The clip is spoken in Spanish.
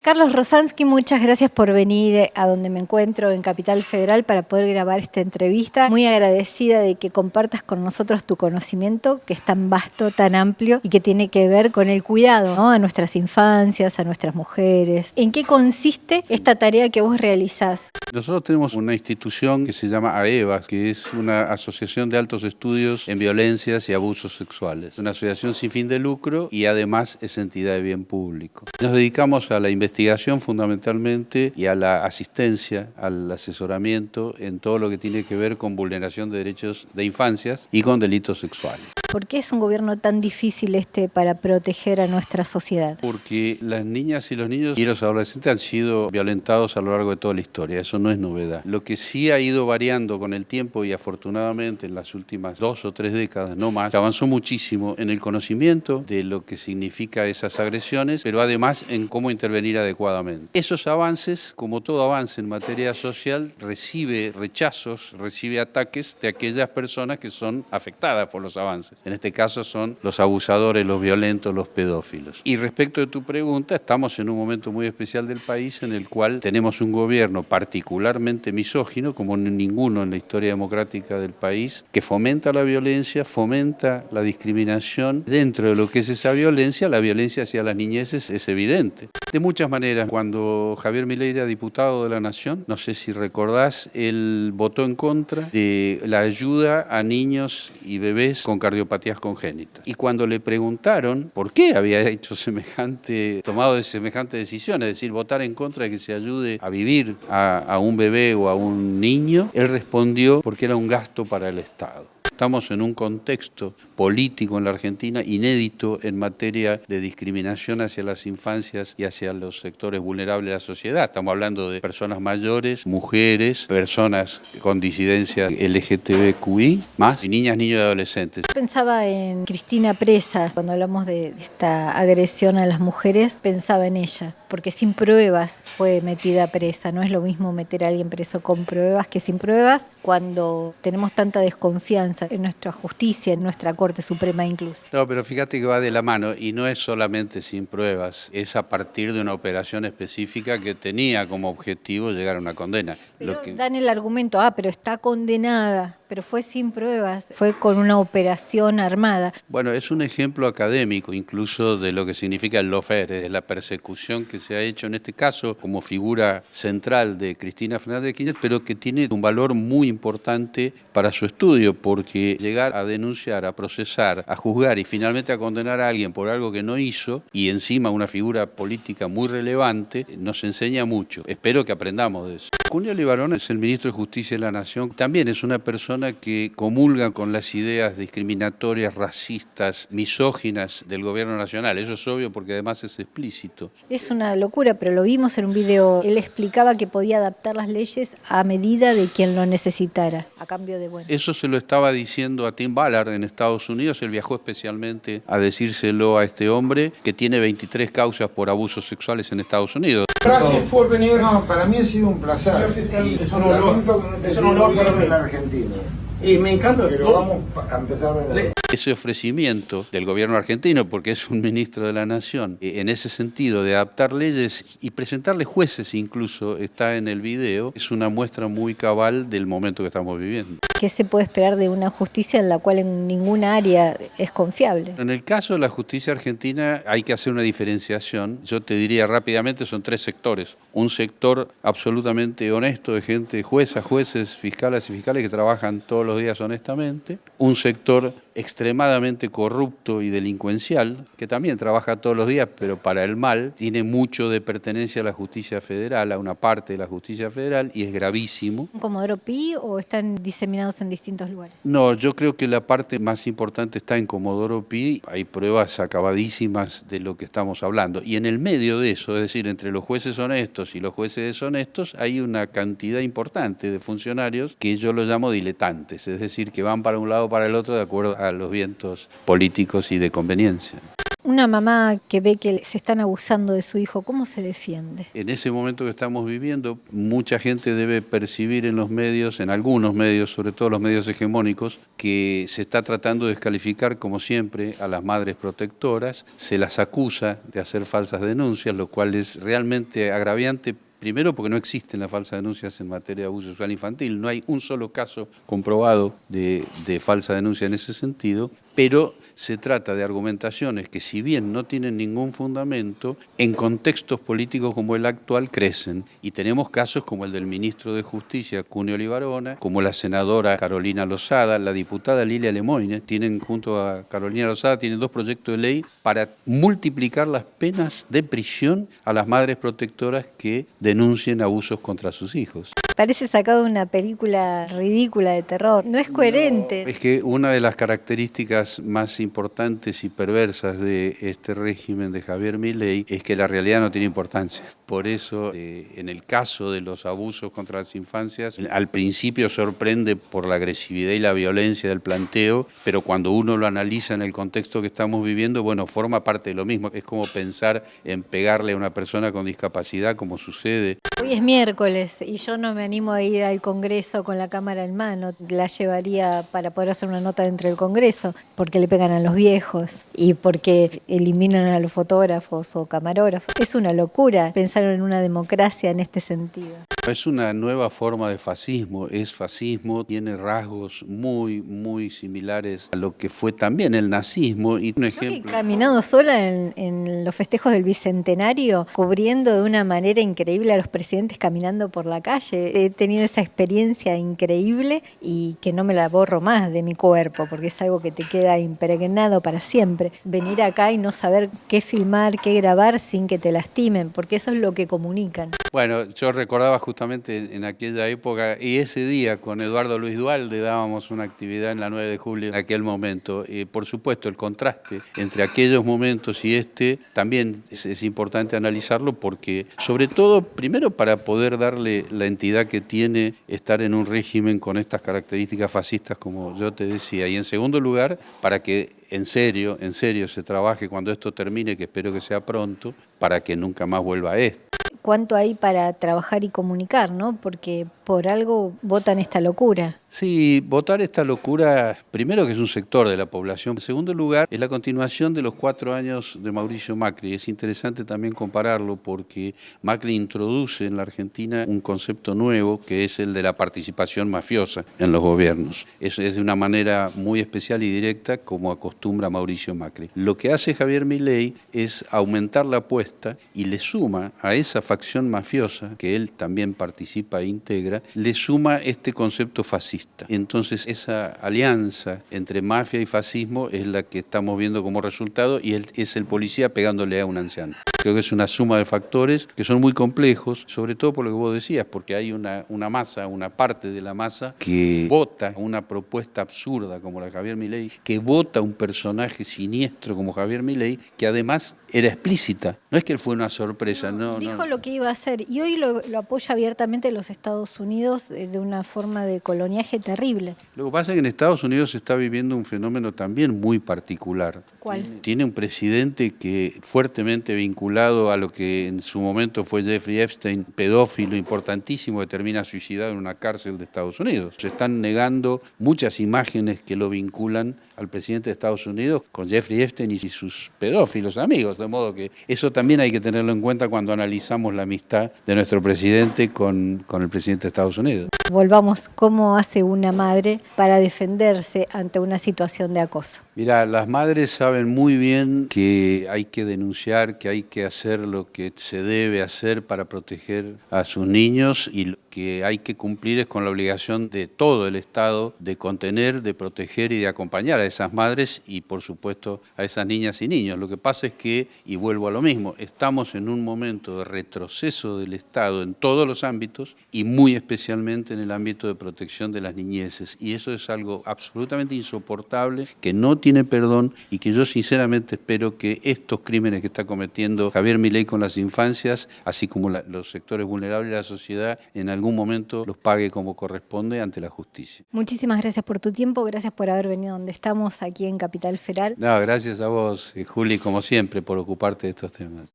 Carlos Rosansky, muchas gracias por venir a donde me encuentro en Capital Federal para poder grabar esta entrevista. Muy agradecida de que compartas con nosotros tu conocimiento, que es tan vasto, tan amplio y que tiene que ver con el cuidado, ¿no?, a nuestras infancias, a nuestras mujeres. ¿En qué consiste esta tarea que vos realizás? Nosotros tenemos una institución que se llama AEVAS, que es una asociación de altos estudios en violencias y abusos sexuales. Una asociación sin fin de lucro y además es entidad de bien público. Nos dedicamos a la investigación fundamentalmente y a la asistencia, al asesoramiento en todo lo que tiene que ver con vulneración de derechos de infancias y con delitos sexuales. ¿Por qué es un gobierno tan difícil para proteger a nuestra sociedad? Porque las niñas y los niños y los adolescentes han sido violentados a lo largo de toda la historia, eso no es novedad. Lo que sí ha ido variando con el tiempo y afortunadamente en las últimas 2 o 3 décadas, no más, avanzó muchísimo en el conocimiento de lo que significa esas agresiones, pero además en cómo intervenir adecuadamente. Esos avances, como todo avance en materia social, recibe rechazos, recibe ataques de aquellas personas que son afectadas por los avances. En este caso son los abusadores, los violentos, los pedófilos. Y respecto de tu pregunta, estamos en un momento muy especial del país en el cual tenemos un gobierno particularmente misógino, como ninguno en la historia democrática del país, que fomenta la violencia, fomenta la discriminación. Dentro de lo que es esa violencia, la violencia hacia las niñeces es evidente. De muchas maneras, cuando Javier Milei era diputado de la Nación, no sé si recordás, él votó en contra de la ayuda a niños y bebés con cardiopatías congénitas. Y cuando le preguntaron por qué había hecho tomado semejante decisión, es decir, votar en contra de que se ayude a vivir a un bebé o a un niño, él respondió porque era un gasto para el Estado. Estamos en un contexto político en la Argentina inédito en materia de discriminación hacia las infancias y hacia los sectores vulnerables de la sociedad. Estamos hablando de personas mayores, mujeres, personas con disidencia LGTBQI+, y niñas, niños y adolescentes. Pensaba en Cristina presa, cuando hablamos de esta agresión a las mujeres, pensaba en ella, porque sin pruebas fue metida presa. No es lo mismo meter a alguien preso con pruebas que sin pruebas, cuando tenemos tanta desconfianza en nuestra justicia, en nuestra Corte Suprema incluso. No, pero fíjate que va de la mano y no es solamente sin pruebas, es a partir de una operación específica que tenía como objetivo llegar a una condena. Pero dan el argumento, pero está condenada, pero fue sin pruebas, fue con una operación armada. Bueno, es un ejemplo académico incluso de lo que significa el lawfare, la persecución que se ha hecho en este caso como figura central de Cristina Fernández de Kirchner, pero que tiene un valor muy importante para su estudio, porque llegar a denunciar, a procesar, a juzgar y finalmente a condenar a alguien por algo que no hizo y encima una figura política muy relevante, nos enseña mucho. Espero que aprendamos de eso. Cunha Libarón es el ministro de Justicia de la Nación. También es una persona que comulga con las ideas discriminatorias, racistas, misóginas del gobierno nacional. Eso es obvio porque además es explícito. Es una locura, pero lo vimos en un video. Él explicaba que podía adaptar las leyes a medida de quien lo necesitara, a cambio de bueno. Eso se lo estaba diciendo a Tim Ballard en Estados Unidos. Él viajó especialmente a decírselo a este hombre que tiene 23 causas por abusos sexuales en Estados Unidos. Gracias por venir. No, para mí ha sido un placer. Señor fiscal, es un honor para mí. En la Argentina. Y me encanta. Pero vamos a empezar de Ese ofrecimiento del gobierno argentino, porque es un ministro de la Nación, en ese sentido de adaptar leyes y presentarle jueces incluso, está en el video, es una muestra muy cabal del momento que estamos viviendo. ¿Qué se puede esperar de una justicia en la cual en ninguna área es confiable? En el caso de la justicia argentina hay que hacer una diferenciación. Yo te diría rápidamente, son 3 sectores. Un sector absolutamente honesto de gente, juezas, jueces, fiscales y fiscales que trabajan todos los días honestamente. Un sector extremadamente corrupto y delincuencial, que también trabaja todos los días, pero para el mal, tiene mucho de pertenencia a la justicia federal, a una parte de la justicia federal, y es gravísimo. ¿En Comodoro Pi o están diseminados en distintos lugares? No, yo creo que la parte más importante está en Comodoro Pi, hay pruebas acabadísimas de lo que estamos hablando, y en el medio de eso, es decir, entre los jueces honestos y los jueces deshonestos, hay una cantidad importante de funcionarios que yo los llamo diletantes, es decir, que van para un lado o para el otro de acuerdo a los vientos políticos y de conveniencia. Una mamá que ve que se están abusando de su hijo, ¿cómo se defiende? En ese momento que estamos viviendo, mucha gente debe percibir en los medios, en algunos medios, sobre todo los medios hegemónicos, que se está tratando de descalificar, como siempre, a las madres protectoras, se las acusa de hacer falsas denuncias, lo cual es realmente agraviante. Primero porque no existen las falsas denuncias en materia de abuso sexual infantil, no hay un solo caso comprobado de falsa denuncia en ese sentido, pero se trata de argumentaciones que, si bien no tienen ningún fundamento, en contextos políticos como el actual crecen. Y tenemos casos como el del ministro de Justicia, Cuneo Libarona, como la senadora Carolina Lozada, la diputada Lilia Lemoyne, tienen junto a Carolina Lozada, tienen 2 proyectos de ley para multiplicar las penas de prisión a las madres protectoras que denuncien abusos contra sus hijos. Parece sacado de una película ridícula de terror, no es coherente. Es que una de las características más importantes y perversas de este régimen de Javier Milei es que la realidad no tiene importancia. Por eso, en el caso de los abusos contra las infancias, al principio sorprende por la agresividad y la violencia del planteo, pero cuando uno lo analiza en el contexto que estamos viviendo, bueno, forma parte de lo mismo. Es como pensar en pegarle a una persona con discapacidad, como sucede. Hoy es miércoles y yo no me animo a ir al Congreso con la cámara en mano. La llevaría para poder hacer una nota dentro del Congreso, porque le pegan a los viejos y porque eliminan a los fotógrafos o camarógrafos. Es una locura pensar en una democracia en este sentido. Es una nueva forma de fascismo, es fascismo, tiene rasgos muy, muy similares a lo que fue también el nazismo. Y un ejemplo. He caminado sola en los festejos del Bicentenario, cubriendo de una manera increíble a los presidentes caminando por la calle. He tenido esa experiencia increíble y que no me la borro más de mi cuerpo, porque es algo que te queda impregnado para siempre. Venir acá y no saber qué filmar, qué grabar sin que te lastimen, porque eso es lo que comunican. Bueno, yo recordaba justamente en aquella época, y ese día con Eduardo Luis Duhalde dábamos una actividad en la 9 de julio en aquel momento. Por supuesto, el contraste entre aquellos momentos y también es importante analizarlo, porque sobre todo, primero para poder darle la entidad que tiene estar en un régimen con estas características fascistas, como yo te decía, y en segundo lugar, para que en serio se trabaje cuando esto termine, que espero que sea pronto, para que nunca más vuelva a esto. ¿Cuánto hay para trabajar y comunicar, no? Porque por algo votan esta locura. Sí, votar esta locura, primero que es un sector de la población, en segundo lugar es la continuación de los 4 años de Mauricio Macri. Es interesante también compararlo porque Macri introduce en la Argentina un concepto nuevo que es el de la participación mafiosa en los gobiernos. Eso es de una manera muy especial y directa como acostumbra Mauricio Macri. Lo que hace Javier Milei es aumentar la apuesta y le suma a esa facción mafiosa, que él también participa e integra, le suma este concepto fascista. Entonces esa alianza entre mafia y fascismo es la que estamos viendo como resultado y es el policía pegándole a un anciano. Creo que es una suma de factores que son muy complejos, sobre todo por lo que vos decías, porque hay una masa, una parte de la masa que vota una propuesta absurda como la de Javier Milei, que vota un personaje siniestro como Javier Milei, que además era explícita. No es que fue una sorpresa, no. Dijo lo que iba a hacer y hoy lo apoya abiertamente los Estados Unidos de una forma de coloniaje terrible. Lo que pasa es que en Estados Unidos se está viviendo un fenómeno también muy particular. ¿Cuál? Tiene un presidente que fuertemente vinculado a lo que en su momento fue Jeffrey Epstein, pedófilo importantísimo que termina suicidado en una cárcel de Estados Unidos. Se están negando muchas imágenes que lo vinculan al presidente de Estados Unidos con Jeffrey Epstein y sus pedófilos amigos, de modo que eso también hay que tenerlo en cuenta cuando analizamos la amistad de nuestro presidente con el presidente de Estados Unidos. Volvamos, ¿cómo hace una madre para defenderse ante una situación de acoso? Mira, las madres saben muy bien que hay que denunciar, que hay que hacer lo que se debe hacer para proteger a sus niños y lo que hay que cumplir es con la obligación de todo el Estado de contener, de proteger y de acompañar a esas madres y, por supuesto, a esas niñas y niños. Lo que pasa es que, y vuelvo a lo mismo, estamos en un momento de retroceso del Estado en todos los ámbitos y muy especialmente en en el ámbito de protección de las niñeces. Y eso es algo absolutamente insoportable, que no tiene perdón y que yo sinceramente espero que estos crímenes que está cometiendo Javier Milei con las infancias, así como los sectores vulnerables de la sociedad, en algún momento los pague como corresponde ante la justicia. Muchísimas gracias por tu tiempo, gracias por haber venido donde estamos, aquí en Capital Federal. No, gracias a vos, Juli, como siempre, por ocuparte de estos temas.